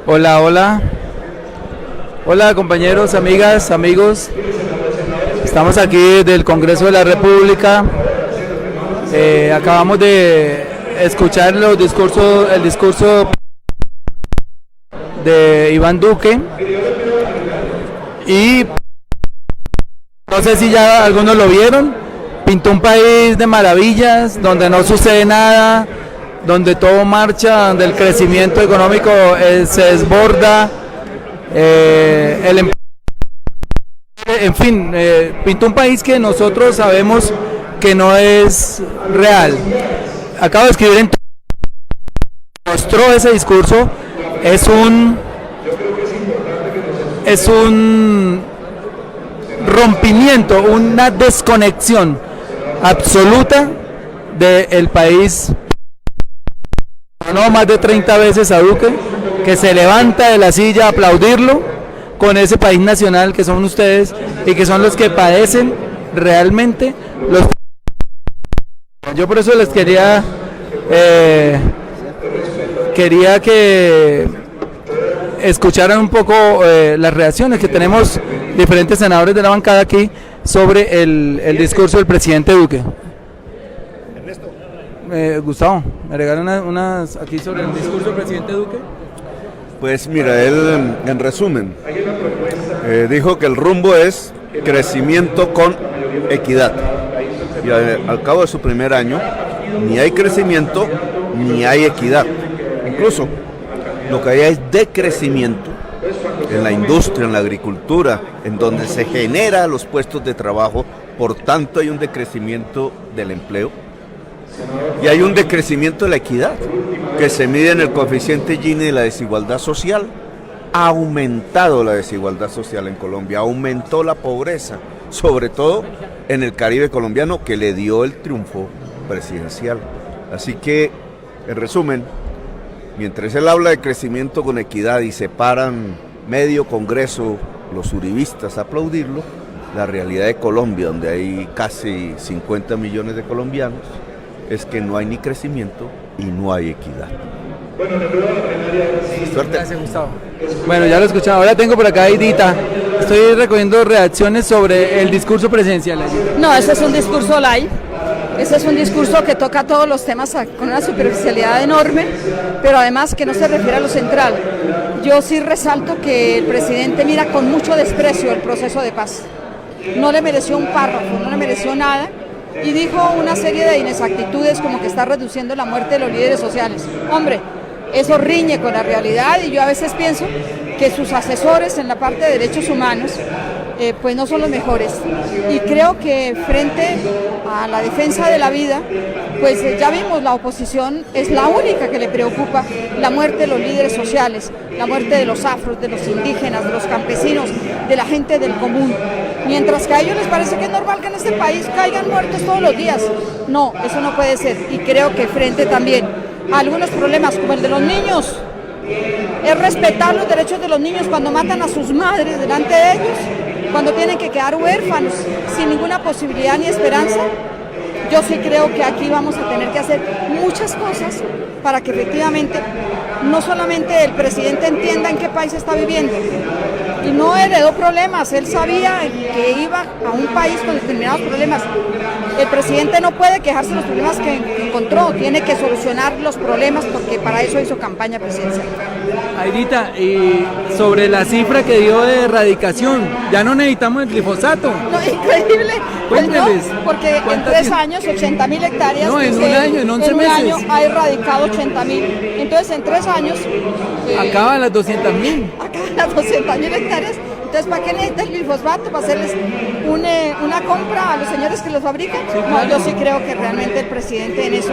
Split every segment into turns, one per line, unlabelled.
Hola, hola. Hola compañeros, amigas, amigos. Estamos aquí del Congreso de la República. Acabamos de escuchar el discurso de Iván Duque. Y no sé si ya algunos lo vieron. Pintó un país de maravillas, donde no sucede nada, donde todo marcha, donde el crecimiento económico se desborda, en fin, pintó un país que nosotros sabemos que no es real. Acabo de escribir mostró ese discurso, es un rompimiento, una desconexión absoluta del país. No más de 30 veces a Duque, que se levanta de la silla a aplaudirlo con ese país nacional que son ustedes y que son los que padecen realmente los. Yo por eso les quería que escucharan un poco las reacciones que tenemos diferentes senadores de la bancada aquí sobre el discurso del presidente Duque. Gustavo, ¿me regalan unas aquí sobre el discurso del presidente Duque?
Pues mira, él en resumen dijo que el rumbo es crecimiento con equidad. Y al cabo de su primer año ni hay crecimiento ni hay equidad. Incluso lo que hay es decrecimiento en la industria, en la agricultura, en donde se generan los puestos de trabajo, por tanto hay un decrecimiento del empleo. Y hay un decrecimiento de la equidad, que se mide en el coeficiente Gini de la desigualdad social. Ha aumentado la desigualdad social en Colombia, aumentó la pobreza, sobre todo en el Caribe colombiano, que le dio el triunfo presidencial. Así que, en resumen, mientras él habla de crecimiento con equidad y se paran medio Congreso los uribistas a aplaudirlo, la realidad de Colombia, donde hay casi 50 millones de colombianos, es que no hay ni crecimiento y no hay equidad.
Suerte. Gracias, Gustavo. Bueno, ya lo escuchamos. Ahora tengo por acá a Edita. Estoy recogiendo reacciones sobre el discurso presidencial.
No, ese es un discurso light. Ese es un discurso que toca todos los temas con una superficialidad enorme, pero además que no se refiere a lo central. Yo sí resalto que el presidente mira con mucho desprecio el proceso de paz. No le mereció un párrafo, no le mereció nada. Y dijo una serie de inexactitudes como que está reduciendo la muerte de los líderes sociales. Hombre, eso riñe con la realidad y yo a veces pienso que sus asesores en la parte de derechos humanos pues no son los mejores. Y creo que frente a la defensa de la vida, pues ya vimos, la oposición es la única que le preocupa la muerte de los líderes sociales, la muerte de los afros, de los indígenas, de los campesinos, de la gente del común. Mientras que a ellos les parece que es normal que en este país caigan muertos todos los días. No, eso no puede ser. Y creo que frente también a algunos problemas como el de los niños, es respetar los derechos de los niños cuando matan a sus madres delante de ellos, cuando tienen que quedar huérfanos sin ninguna posibilidad ni esperanza. Yo sí creo que aquí vamos a tener que hacer muchas cosas para que efectivamente no solamente el presidente entienda en qué país está viviendo, y no heredó problemas, él sabía que iba a un país con determinados problemas. El presidente no puede quejarse de los problemas que encontró, tiene que solucionar los problemas porque para eso hizo campaña presidencial.
Aidita, y sobre la cifra que dio de erradicación, ya no necesitamos el glifosato.
No, increíble.
Cuénteles.
No, porque en 3 años 80.000 hectáreas.
No, en un año, en 11 meses.
En un año ha erradicado 80.000. Entonces en 3 años.
Acaban las 200.000.
Acaban las 200.000 hectáreas. Entonces, ¿para qué necesita el glifosato? ¿Para hacerles una compra a los señores que los fabrican? Sí, claro. No, yo sí creo que realmente el presidente en eso,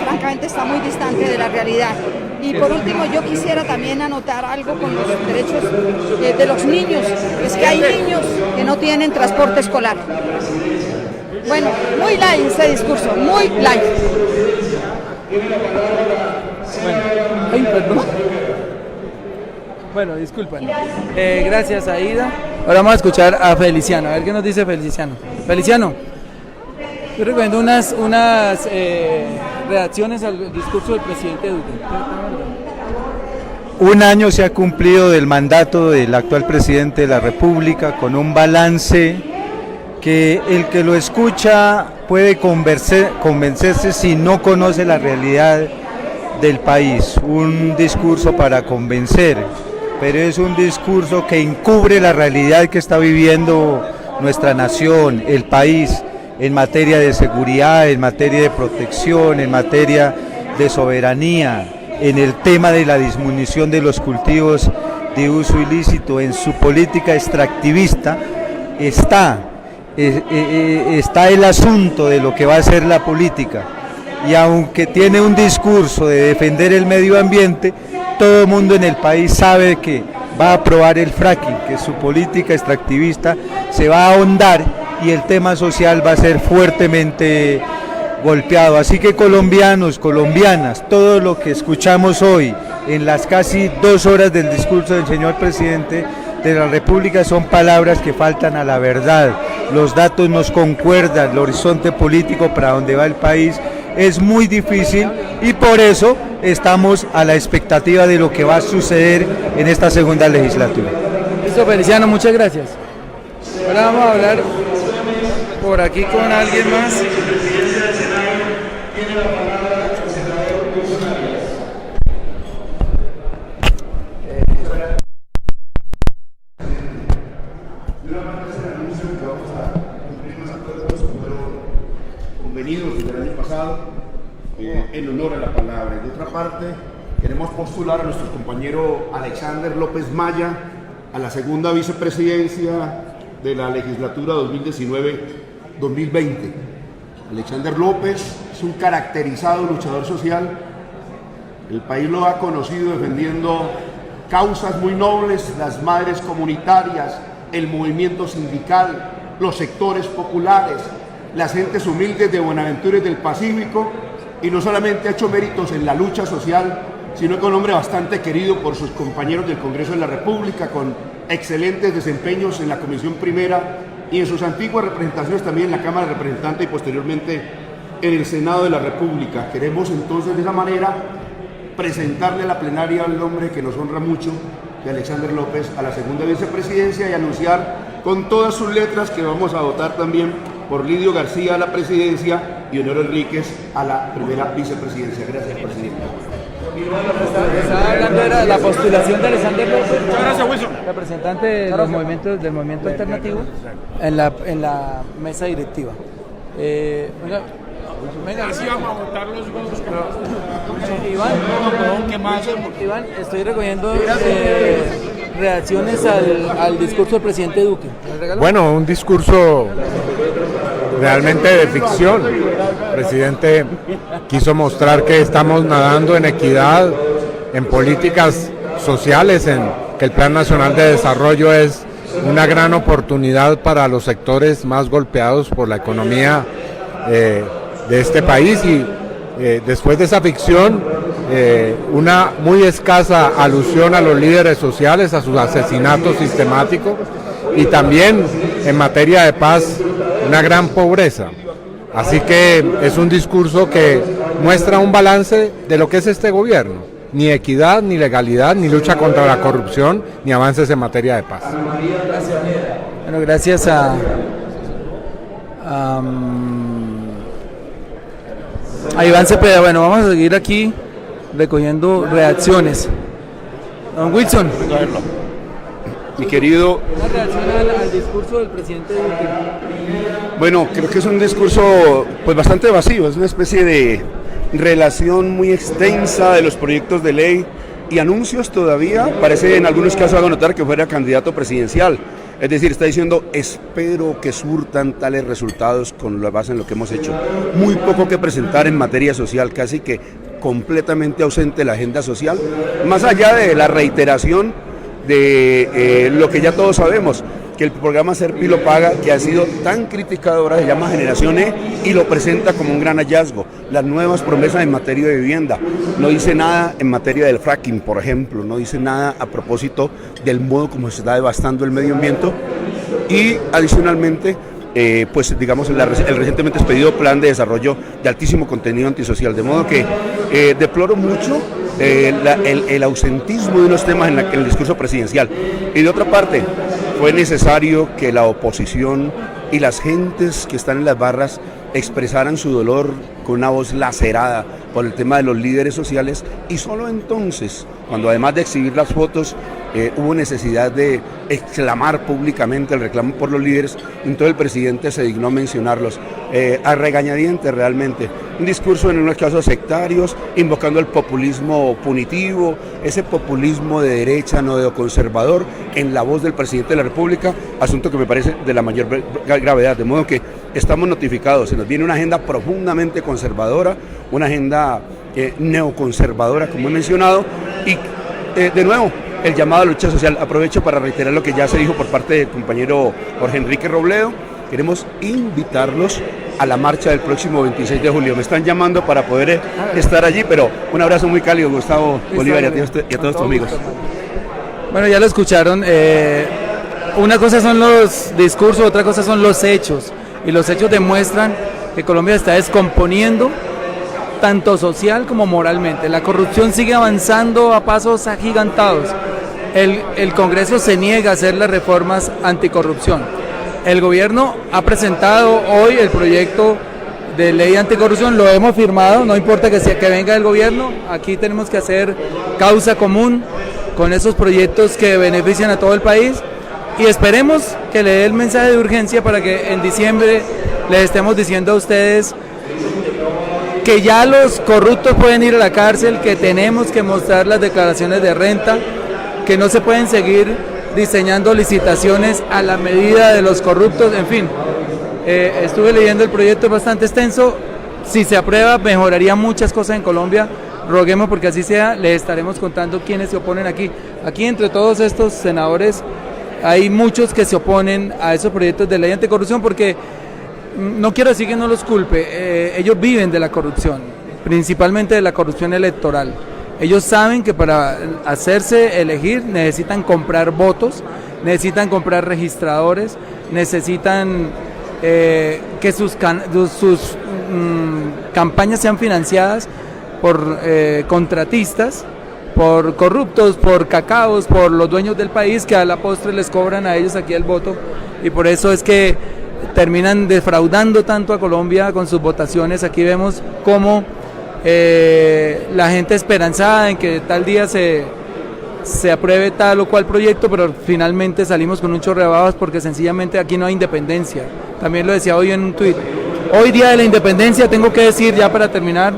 francamente, está muy distante de la realidad. Y por último, yo quisiera también anotar algo con los derechos de los niños. Es que hay niños que no tienen transporte escolar. Bueno, muy light ese discurso, muy light.
Bueno, ay, perdón. Bueno, disculpen. Gracias, Aida. Ahora vamos a escuchar a Feliciano, a ver qué nos dice Feliciano. Feliciano. Estoy recogiendo unas reacciones al discurso del presidente Duque.
Un año se ha cumplido del mandato del actual presidente de la República, con un balance que el que lo escucha puede convencerse si no conoce la realidad del país. Un discurso para convencer, pero es un discurso que encubre la realidad que está viviendo nuestra nación, el país, en materia de seguridad, en materia de protección, en materia de soberanía, en el tema de la disminución de los cultivos de uso ilícito, en su política extractivista, está el asunto de lo que va a ser la política. Y aunque tiene un discurso de defender el medio ambiente, todo el mundo en el país sabe que va a aprobar el fracking, que su política extractivista se va a ahondar y el tema social va a ser fuertemente golpeado. Así que colombianos, colombianas, todo lo que escuchamos hoy en las casi 2 horas del discurso del señor presidente de la República son palabras que faltan a la verdad. Los datos nos concuerdan, el horizonte político para donde va el país es muy difícil y por eso estamos a la expectativa de lo que va a suceder en esta segunda legislatura.
Listo, Feliciano, muchas gracias. Ahora vamos a hablar por aquí con alguien más.
Convenidos desde el año pasado, en honor a la palabra. Y de otra parte, queremos postular a nuestro compañero Alexander López Maya a la segunda vicepresidencia de la legislatura 2019-2020. Alexander López es un caracterizado luchador social. El país lo ha conocido defendiendo causas muy nobles, las madres comunitarias, el movimiento sindical, los sectores populares, las gentes humildes de Buenaventura y del Pacífico, y no solamente ha hecho méritos en la lucha social, sino que es un hombre bastante querido por sus compañeros del Congreso de la República, con excelentes desempeños en la Comisión Primera y en sus antiguas representaciones también en la Cámara de Representantes y posteriormente en el Senado de la República. Queremos entonces de esa manera presentarle a la plenaria el nombre que nos honra mucho de Alexander López a la segunda vicepresidencia y anunciar con todas sus letras que vamos a votar también por Lidio García a la presidencia y Honor Enríquez a la primera vicepresidencia. Gracias, presidente.
Estaba hablando de la postulación de Alexander López, representante de los movimientos, del movimiento alternativo, en la mesa directiva. Venga,
así vamos a votar los votos.
Iván, estoy recogiendo reacciones al discurso del presidente Duque.
Bueno, un discurso realmente de ficción. El presidente quiso mostrar que estamos nadando en equidad, en políticas sociales, en que el Plan Nacional de Desarrollo es una gran oportunidad para los sectores más golpeados por la economía de este país y después de esa ficción, una muy escasa alusión a los líderes sociales, a sus asesinatos sistemáticos y también en materia de paz, una gran pobreza. Así que es un discurso que muestra un balance de lo que es este gobierno. Ni equidad, ni legalidad, ni lucha contra la corrupción, ni avances en materia de paz.
Bueno, gracias a Iván Cepeda. Bueno, vamos a seguir aquí recogiendo reacciones. Don Wilson.
Mi querido...
Una reacción al discurso del presidente Duque.
Bueno, creo que es un discurso pues bastante vacío, es una especie de relación muy extensa de los proyectos de ley y anuncios todavía. Parece en algunos casos hago notar que fuera candidato presidencial. Es decir, está diciendo, espero que surtan tales resultados con la base en lo que hemos hecho. Muy poco que presentar en materia social, casi que completamente ausente la agenda social, más allá de la reiteración de lo que ya todos sabemos, que el programa Serpi lo paga, que ha sido tan criticado ahora, se llama Generación E y lo presenta como un gran hallazgo. Las nuevas promesas en materia de vivienda, no dice nada en materia del fracking, por ejemplo, no dice nada a propósito del modo como se está devastando el medio ambiente y adicionalmente pues digamos el recientemente expedido plan de desarrollo de altísimo contenido antisocial, de modo que deploro mucho el ausentismo de unos temas en el discurso presidencial. Y de otra parte, fue necesario que la oposición y las gentes que están en las barras expresaran su dolor con una voz lacerada por el tema de los líderes sociales, y solo entonces, cuando además de exhibir las fotos, hubo necesidad de exclamar públicamente el reclamo por los líderes, entonces el presidente se dignó mencionarlos a regañadientes realmente. Un discurso en unos casos sectarios, invocando el populismo punitivo, ese populismo de derecha neoconservador en la voz del presidente de la República, asunto que me parece de la mayor gravedad, de modo que estamos notificados, se nos viene una agenda profundamente conservadora, una agenda neoconservadora, como he mencionado, y de nuevo, el llamado a la lucha social. Aprovecho para reiterar lo que ya se dijo por parte del compañero Jorge Enrique Robledo. Queremos invitarlos a la marcha del próximo 26 de julio. Me están llamando para poder estar allí, pero un abrazo muy cálido, Gustavo Bolívar, y a todos tus amigos.
Bueno, ya lo escucharon. Una cosa son los discursos, otra cosa son los hechos. Y los hechos demuestran que Colombia está descomponiendo tanto social como moralmente. La corrupción sigue avanzando a pasos agigantados. El Congreso se niega a hacer las reformas anticorrupción. El gobierno ha presentado hoy el proyecto de ley anticorrupción, lo hemos firmado, no importa que venga del gobierno, aquí tenemos que hacer causa común con esos proyectos que benefician a todo el país, y esperemos que le dé el mensaje de urgencia para que en diciembre les estemos diciendo a ustedes que ya los corruptos pueden ir a la cárcel, que tenemos que mostrar las declaraciones de renta, que no se pueden seguir diseñando licitaciones a la medida de los corruptos, en fin. Estuve leyendo el proyecto, es bastante extenso. Si se aprueba, mejoraría muchas cosas en Colombia. Roguemos porque así sea, les estaremos contando quiénes se oponen aquí. Aquí, entre todos estos senadores, hay muchos que se oponen a esos proyectos de ley anticorrupción porque, no quiero decir que no los culpe, ellos viven de la corrupción, principalmente de la corrupción electoral. Ellos saben que para hacerse elegir necesitan comprar votos, necesitan comprar registradores, necesitan que sus campañas sean financiadas por contratistas, por corruptos, por cacaos, por los dueños del país, que a la postre les cobran a ellos aquí el voto, y por eso es que terminan defraudando tanto a Colombia con sus votaciones. Aquí vemos cómo la gente esperanzada en que tal día se apruebe tal o cual proyecto, pero finalmente salimos con un chorro de babas porque sencillamente aquí no hay independencia. También lo decía hoy en un tuit. Hoy día de la independencia, tengo que decir ya para terminar,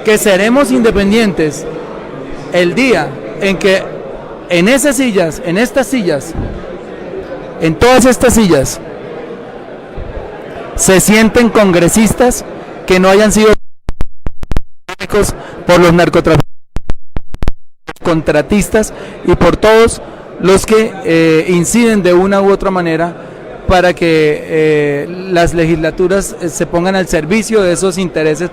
que seremos independientes el día en que en esas sillas, en estas sillas, en todas estas sillas, se sienten congresistas que no hayan sido por los narcotraficantes, contratistas y por todos los que inciden de una u otra manera para que las legislaturas se pongan al servicio de esos intereses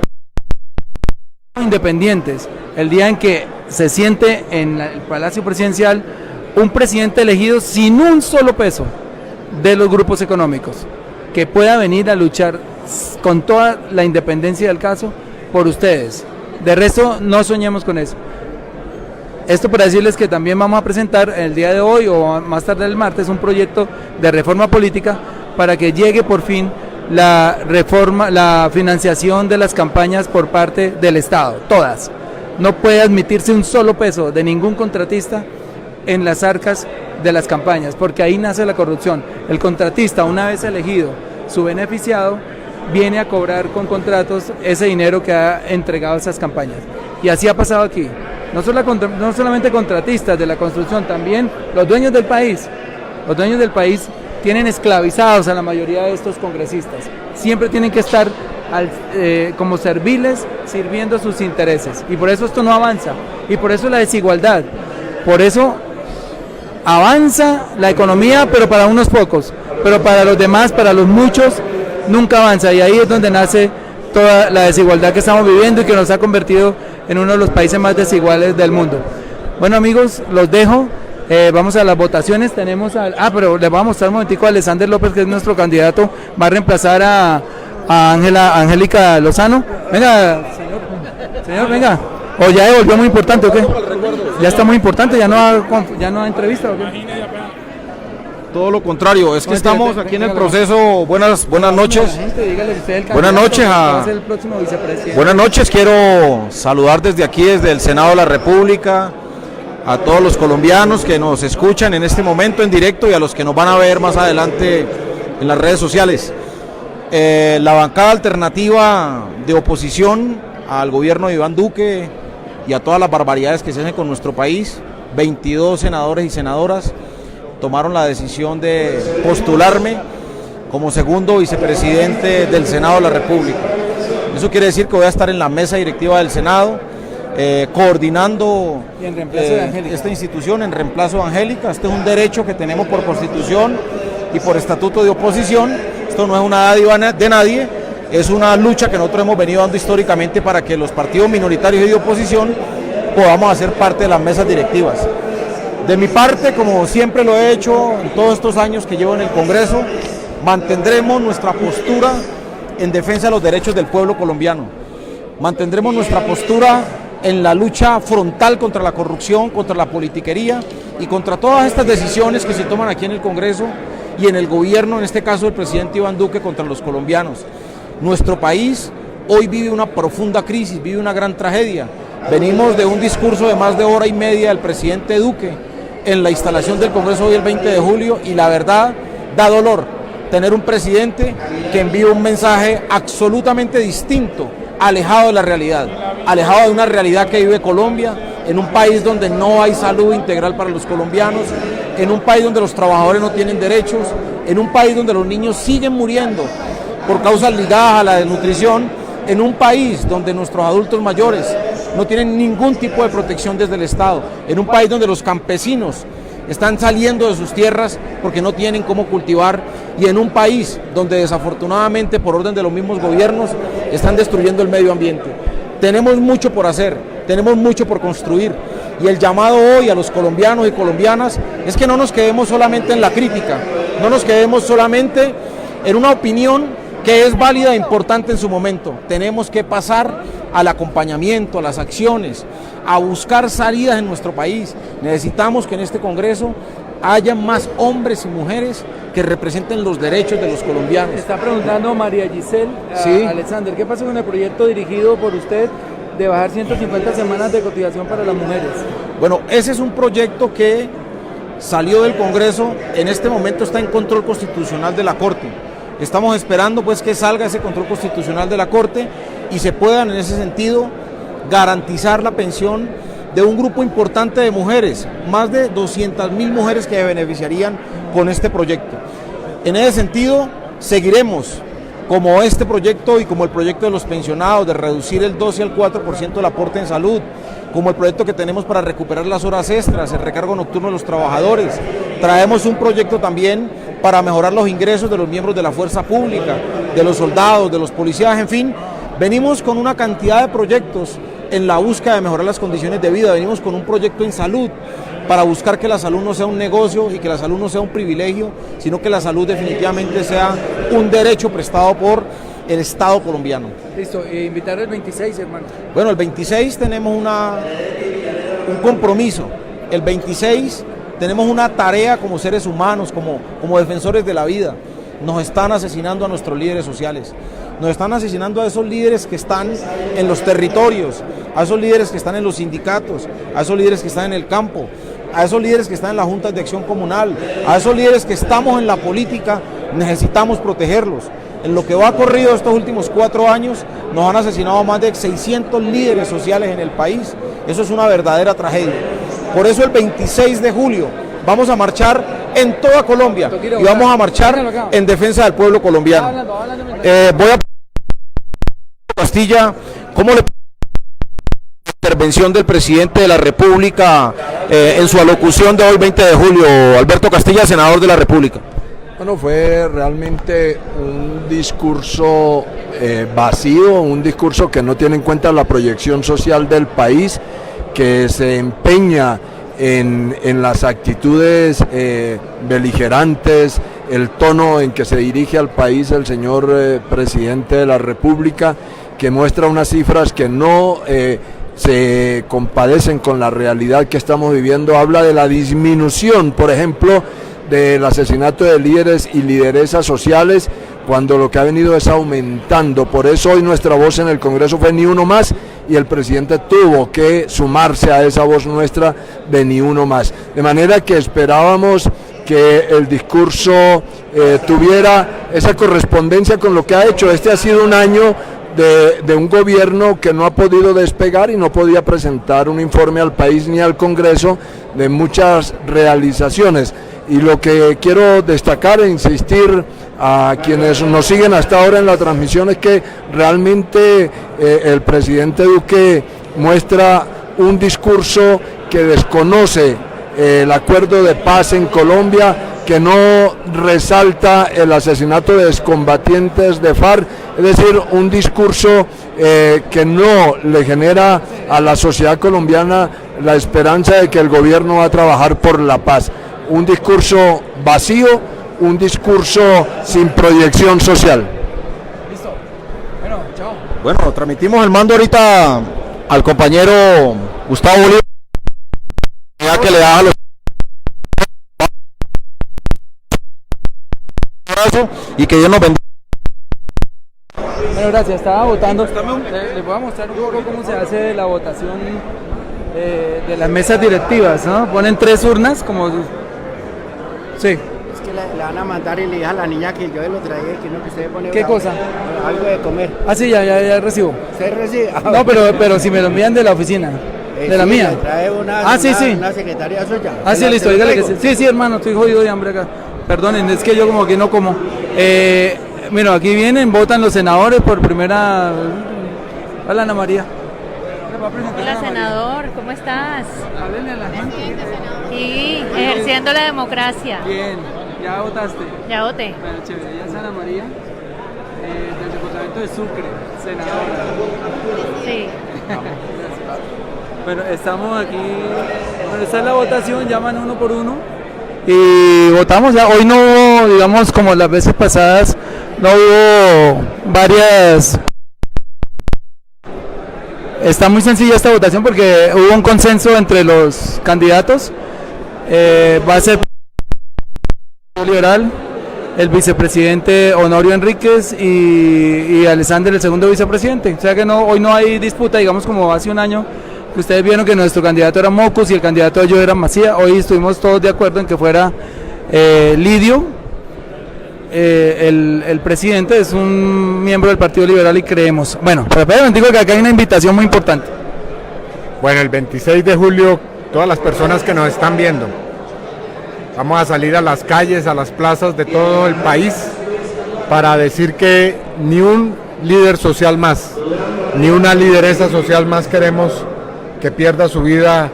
independientes. El día en que se siente en el Palacio Presidencial un presidente elegido sin un solo peso de los grupos económicos, que pueda venir a luchar con toda la independencia del caso por ustedes. De resto, no soñemos con eso. Esto para decirles que también vamos a presentar el día de hoy o más tarde el martes un proyecto de reforma política para que llegue por fin la reforma, la financiación de las campañas por parte del Estado, todas. No puede admitirse un solo peso de ningún contratista en las arcas de las campañas, porque ahí nace la corrupción. El contratista, una vez elegido, su beneficiado, viene a cobrar con contratos ese dinero que ha entregado a esas campañas. Y así ha pasado aquí. No solamente contratistas de la construcción, también los dueños del país. Los dueños del país tienen esclavizados a la mayoría de estos congresistas. Siempre tienen que estar como serviles sirviendo sus intereses. Y por eso esto no avanza. Y por eso la desigualdad. Por eso avanza la economía, pero para unos pocos. Pero para los demás, para los muchos, nunca avanza. Y ahí es donde nace toda la desigualdad que estamos viviendo y que nos ha convertido en uno de los países más desiguales del mundo. Bueno, amigos, los dejo. Vamos a las votaciones, tenemos pero le voy a mostrar un momentico a Alexander López, que es nuestro candidato, va a reemplazar a Angélica Lozano. Venga, señor, venga. ¿O ya devolvió muy importante o qué? Ya está muy importante, ya no ha entrevista o qué.
Todo lo contrario, es que estamos aquí en el proceso. Buenas noches. Buenas noches buenas noches, quiero saludar desde aquí, desde el Senado de la República, a todos los colombianos que nos escuchan en este momento en directo y a los que nos van a ver más adelante en las redes sociales. La bancada alternativa de oposición al gobierno de Iván Duque y a todas las barbaridades que se hacen con nuestro país, 22 senadores y senadoras tomaron la decisión de postularme como segundo vicepresidente del Senado de la República. Eso quiere decir que voy a estar en la mesa directiva del Senado, coordinando esta institución en reemplazo de Angélica. Este es un derecho que tenemos por Constitución y por estatuto de oposición. Esto no es una dádiva de nadie, es una lucha que nosotros hemos venido dando históricamente para que los partidos minoritarios y de oposición podamos hacer parte de las mesas directivas. De mi parte, como siempre lo he hecho en todos estos años que llevo en el Congreso, mantendremos nuestra postura en defensa de los derechos del pueblo colombiano. Mantendremos nuestra postura en la lucha frontal contra la corrupción, contra la politiquería y contra todas estas decisiones que se toman aquí en el Congreso y en el gobierno, en este caso el presidente Iván Duque, contra los colombianos. Nuestro país hoy vive una profunda crisis, vive una gran tragedia. Venimos de un discurso de más de hora y media del presidente Duque en la instalación del Congreso hoy el 20 de julio y la verdad da dolor tener un presidente que envía un mensaje absolutamente distinto, alejado de la realidad, alejado de una realidad que vive Colombia, en un país donde no hay salud integral para los colombianos, en un país donde los trabajadores no tienen derechos, en un país donde los niños siguen muriendo por causas ligadas a la desnutrición, en un país donde nuestros adultos mayores no tienen ningún tipo de protección desde el Estado, en un país donde los campesinos están saliendo de sus tierras porque no tienen cómo cultivar y en un país donde desafortunadamente por orden de los mismos gobiernos están destruyendo el medio ambiente. Tenemos mucho por hacer, tenemos mucho por construir y el llamado hoy a los colombianos y colombianas es que no nos quedemos solamente en la crítica, no nos quedemos solamente en una opinión que es válida e importante en su momento. Tenemos que pasar al acompañamiento, a las acciones, a buscar salidas en nuestro país. Necesitamos que en este Congreso haya más hombres y mujeres que representen los derechos de los colombianos.
Está preguntando María Giselle
Sí.
Alexander, ¿qué pasa con el proyecto dirigido por usted de bajar 150 semanas de cotización para las mujeres?
Bueno, ese es un proyecto que salió del Congreso, en este momento está en control constitucional de la Corte. Estamos esperando pues que salga ese control constitucional de la Corte y se puedan en ese sentido garantizar la pensión de un grupo importante de mujeres, más de 200.000 mujeres que se beneficiarían con este proyecto. En ese sentido, seguiremos como este proyecto y como el proyecto de los pensionados, de reducir el 12 al 4% del aporte en salud, como el proyecto que tenemos para recuperar las horas extras, el recargo nocturno de los trabajadores. Traemos un proyecto también para mejorar los ingresos de los miembros de la fuerza pública, de los soldados, de los policías, en fin. Venimos con una cantidad de proyectos en la búsqueda de mejorar las condiciones de vida, venimos con un proyecto en salud para buscar que la salud no sea un negocio y que la salud no sea un privilegio, sino que la salud definitivamente sea un derecho prestado por el Estado colombiano.
Listo, invitar el 26, hermano.
Bueno, el 26 tenemos un compromiso, el 26 tenemos una tarea como seres humanos, como defensores de la vida. Nos están asesinando a nuestros líderes sociales, nos están asesinando a esos líderes que están en los territorios, a esos líderes que están en los sindicatos, a esos líderes que están en el campo, a esos líderes que están en las juntas de acción comunal, a esos líderes que estamos en la política. Necesitamos protegerlos. En lo que va corrido estos últimos 4 años, nos han asesinado a más de 600 líderes sociales en el país. Eso es una verdadera tragedia. Por eso el 26 de julio vamos a marchar en toda Colombia y vamos a marchar en defensa del pueblo colombiano. Voy a Castilla, ¿cómo le intervención del presidente de la República en su alocución de hoy 20 de julio, Alberto Castilla, senador de la República?
Bueno, fue realmente un discurso vacío, un discurso que no tiene en cuenta la proyección social del país, que se empeña en las actitudes beligerantes, el tono en que se dirige al país el señor presidente de la República, que muestra unas cifras que no se compadecen con la realidad que estamos viviendo. Habla de la disminución, por ejemplo, del asesinato de líderes y lideresas sociales, cuando lo que ha venido es aumentando. Por eso hoy nuestra voz en el Congreso fue ni uno más, y el presidente tuvo que sumarse a esa voz nuestra de ni uno más. De manera que esperábamos que el discurso tuviera esa correspondencia con lo que ha hecho. Este ha sido un año de un gobierno que no ha podido despegar y no podía presentar un informe al país ni al Congreso de muchas realizaciones. Y lo que quiero destacar e insistir a quienes nos siguen hasta ahora en la transmisión es que realmente el presidente Duque muestra un discurso que desconoce el acuerdo de paz en Colombia, que no resalta el asesinato de excombatientes de FARC, es decir, un discurso que no le genera a la sociedad colombiana la esperanza de que el gobierno va a trabajar por la paz. Un discurso vacío, un discurso sin proyección social.
Listo. Bueno, chao.
Bueno, transmitimos el mando ahorita al compañero Gustavo Bolívar, ya que le da a los y que Dios nos bendiga.
Bueno, gracias. Estaba votando. Les voy a mostrar un poco cómo se hace la votación de las mesas directivas, ¿no? Ponen 3 urnas, como... Sí.
Es que le van a mandar y le dije a la niña que yo lo traía, que no, que usted pone...
¿Qué cosa?
Algo de comer.
Ah, sí, ya recibo.
¿Se recibe?
No, pero si me lo envían de la oficina. De la
sí,
mía.
le trae una secretaria suya.
Ah, sí, listo, dígale que sí. Sí, hermano, estoy jodido de hambre acá. Perdonen, es que yo como que no como. Mira, aquí vienen, votan los senadores por primera... Hola, Ana María.
Hola, senador, ¿cómo estás?
Háblenle a la gente.
Sí, ejerciendo la democracia.
Bien, ¿ya votaste?
Ya voté.
Bueno, chévere, ella es Ana María, del departamento de Sucre, senadora.
Sí.
Bueno, estamos aquí, bueno, esta es la votación, llaman uno por uno y votamos ya. Hoy no hubo, digamos, como las veces pasadas, no hubo varias... Está muy sencilla esta votación porque hubo un consenso entre los candidatos. Va a ser liberal, el vicepresidente Honorio Enríquez y Alexander, el segundo vicepresidente. O sea que hoy no hay disputa, digamos como hace un año que ustedes vieron que nuestro candidato era Mocus y el candidato de ellos era Macía. Hoy estuvimos todos de acuerdo en que fuera Lidio. El presidente es un miembro del Partido Liberal y creemos. Bueno, pero digo que acá hay una invitación muy importante.
Bueno, el 26 de julio, todas las personas que nos están viendo, vamos a salir a las calles, a las plazas de todo el país para decir que ni un líder social más, ni una lideresa social más queremos que pierda su vida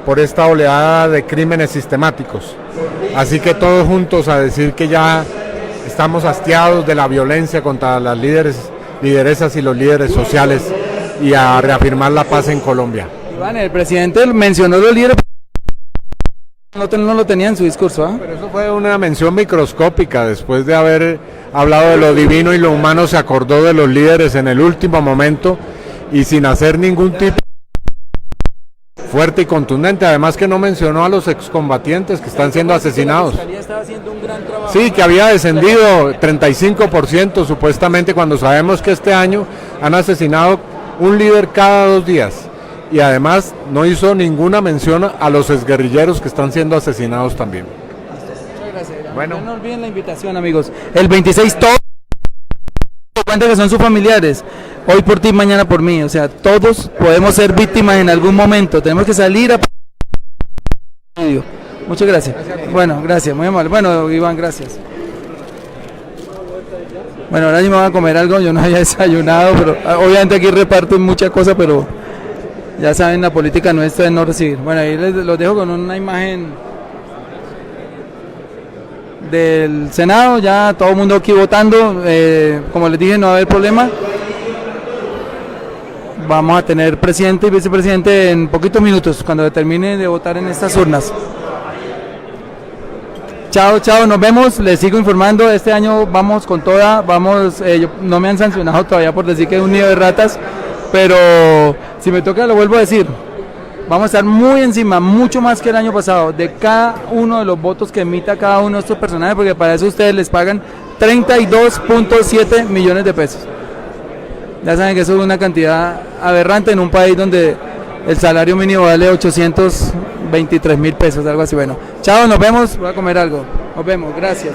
por esta oleada de crímenes sistemáticos. Así que todos juntos a decir que ya estamos hastiados de la violencia contra las lideresas y los líderes sociales y a reafirmar la paz en Colombia.
Iván, el presidente mencionó los líderes, no lo tenía en su discurso, ¿eh?
Pero eso fue una mención microscópica. Después de haber hablado de lo divino y lo humano, se acordó de los líderes en el último momento y sin hacer ningún tipo fuerte y contundente. Además que no mencionó a los excombatientes que están siendo asesinados. Sí, que había descendido 35% supuestamente, cuando sabemos que este año han asesinado un líder cada 2 días. Y además no hizo ninguna mención a los exguerrilleros que están siendo asesinados también.
Muchas gracias.
Bueno.
No olviden la invitación, amigos. El 26 todos cuenta que son sus familiares. Hoy por ti, mañana por mí. O sea, todos podemos ser víctimas en algún momento. Tenemos que salir a... Muchas gracias. Bueno, gracias, muy amable. Bueno, Iván, gracias. Bueno, ahora sí me van a comer algo. Yo no había desayunado, pero obviamente aquí reparten muchas cosas, pero ya saben, la política nuestra es no recibir. Bueno, ahí los dejo con una imagen del Senado, ya todo el mundo aquí votando. Como les dije, no va a haber problema. vamos a tener presidente y vicepresidente en poquitos minutos, cuando termine de votar en estas urnas. Chao, chao, nos vemos, les sigo informando, este año vamos con toda, no me han sancionado todavía por decir que es un nido de ratas, pero si me toca lo vuelvo a decir, vamos a estar muy encima, mucho más que el año pasado, de cada uno de los votos que emita cada uno de estos personajes, porque para eso ustedes les pagan 32.7 millones de pesos. Ya saben que eso es una cantidad aberrante en un país donde el salario mínimo vale 823.000 pesos, algo así. Bueno, chao, nos vemos, voy a comer algo. Nos vemos, gracias.